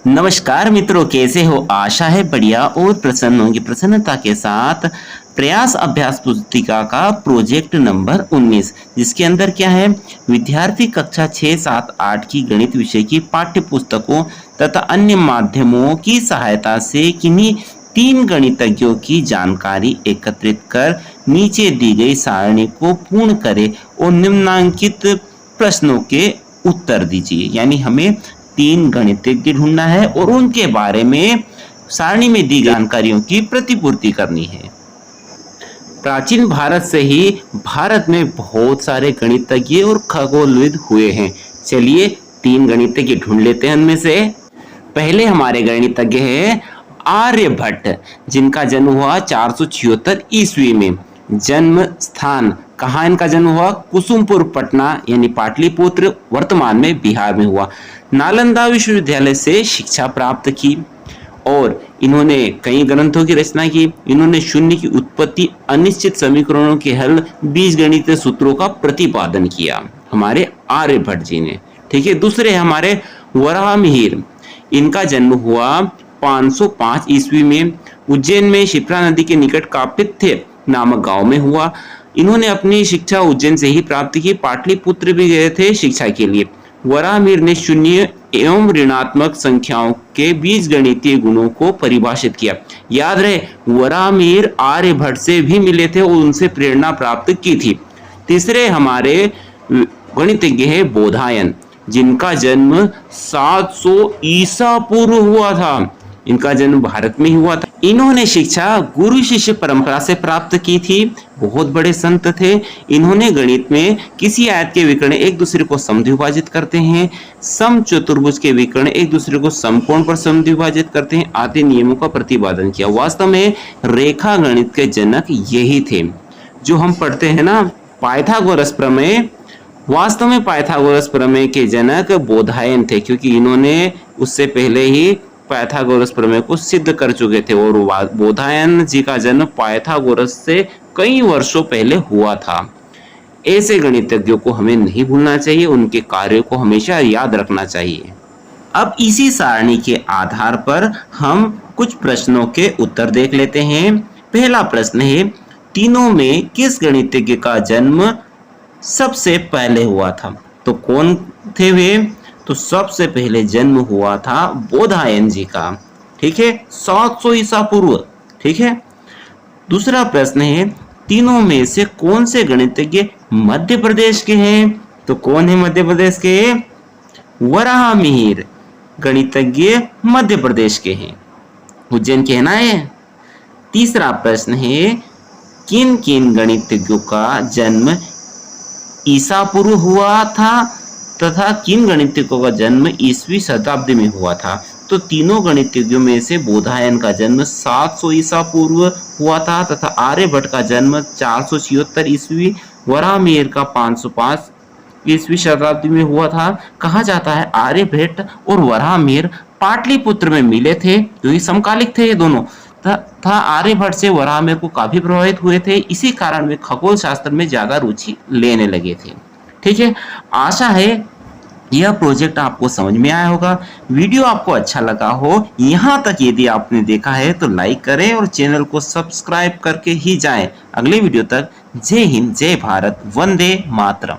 नमस्कार मित्रों, कैसे हो? आशा है बढ़िया और प्रसन्न होंगे। प्रसन्नता के साथ प्रयास अभ्यास पुस्तिका का प्रोजेक्ट नंबर 19, जिसके अंदर क्या है, विद्यार्थी कक्षा 6, 7, 8 की गणित विषय की पाठ्य पुस्तकों तथा अन्य माध्यमों की सहायता से किन्हीं 3 गणितज्ञों की जानकारी एकत्रित कर नीचे दी गई सारणी को पूर्ण करें और निम्नांकित प्रश्नों के उत्तर दीजिए। यानी हमें 3 गणितज्ञ ढूंढना है और उनके बारे में सारणी में दी जानकारियों की प्रतिपूर्ति करनी है। प्राचीन भारत से ही भारत में बहुत सारे गणितज्ञ और खगोलविद हुए हैं। चलिए 3 गणितज्ञ ढूंढ लेते हैं उनमें से। पहले हमारे गणितज्ञ हैं आर्यभट्ट, जिनका जन्म हुआ 476 ईस्वी में। जन्म स्थान कहाँ इनका जन्म हुआ? कुसुमपुर पटना यानी पाटलिपुत्र, वर्तमान में बिहार में हुआ। नालंदा विश्वविद्यालय से शिक्षा प्राप्त की और इन्होंने कई ग्रंथों की रचना की। इन्होंने शून्य की उत्पत्ति, अनिश्चित समीकरणों के हल, बीजगणितीय सूत्रों का प्रतिपादन किया हमारे आर्यभट्ट जी ने। ठीक है। दूसरे हमारे वराहमिहिर, इनका जन्म हुआ 505 ईस्वी में। उज्जैन में शिप्रा नदी के निकट कापित्य नामक गांव में हुआ। इन्होंने अपनी शिक्षा उज्जैन से ही प्राप्त की। पाटलिपुत्र भी गए थे शिक्षा के लिए। वराहमिहिर ने शून्य एवं ऋणात्मक संख्याओं के बीजगणितीय गुणों को परिभाषित किया। याद रहे, वराहमिहिर आर्यभट्ट से भी मिले थे और उनसे प्रेरणा प्राप्त की थी। तीसरे हमारे गणितज्ञ है बोधायन, जिनका जन्म 700 ईसा पूर्व हुआ था। इनका जन्म भारत में ही हुआ था। इन्होंने शिक्षा गुरु शिष्य परंपरा से प्राप्त की थी। बहुत बड़े संत थे। इन्होंने गणित में किसी आयत के विकर्ण एक दूसरे को समद्विभाजित करते हैं, सम चतुर्भुज के विकर्ण एक दूसरे को समकोण पर समद्विभाजित करते हैं आदि नियमों का प्रतिपादन किया। वास्तव में रेखा गणित के जनक यही थे। जो हम पढ़ते हैं ना पाइथागोरस प्रमेय, वास्तव में पाइथागोरस प्रमेय के जनक बोधायन थे, क्योंकि इन्होंने उससे पहले ही पाइथागोरस प्रमेय को सिद्ध कर चुके थे। और बोधायन जी का जन्म पाइथागोरस से कई वर्षों पहले हुआ था। ऐसे गणितज्ञों को हमें नहीं भूलना चाहिए, उनके कार्यों को हमेशा याद रखना चाहिए। अब इसी सारणी के आधार पर हम कुछ प्रश्नों के उत्तर देख लेते हैं। पहला प्रश्न है, तीनों में किस गणितज्ञ का जन्म सबसे पहले हुआ था? तो कौन थे वे? तो सबसे पहले जन्म हुआ था बोधायन जी का। ठीक है, 700 ईसा पूर्व। ठीक है। दूसरा प्रश्न है, तीनों में से कौन से गणितज्ञ मध्य प्रदेश के हैं? तो कौन है मध्य प्रदेश के? वराहमिहिर गणितज्ञ मध्य प्रदेश के हैं, उज्जैन के है ना ये। तीसरा प्रश्न है, किन किन गणितज्ञों का जन्म ईसा पूर्व हुआ था तथा किन गणितज्ञों का जन्म ईसवी शताब्दी में हुआ था? तो तीनों गणितज्ञों में से बोधायन का जन्म 700 ईसा पूर्व हुआ था तथा आर्यभट्ट का जन्म 476 ईस्वी, वराहमिहिर का 505 ईस्वी शताब्दी में हुआ था। कहा जाता है आर्यभट्ट और वराहमिहिर पाटलिपुत्र में मिले थे, क्योंकि समकालिक थे ये दोनों। तथा आर्यभट्ट से वराहमिहिर को काफी प्रभावित हुए थे। इसी कारण वे खगोल शास्त्र में ज्यादा रुचि लेने लगे थे। ठीक है। आशा है यह प्रोजेक्ट आपको समझ में आया होगा। वीडियो आपको अच्छा लगा हो, यहाँ तक यदि आपने देखा है तो लाइक करें और चैनल को सब्सक्राइब करके ही जाएं। अगले वीडियो तक जय हिंद, जय भारत, वंदे मातरम।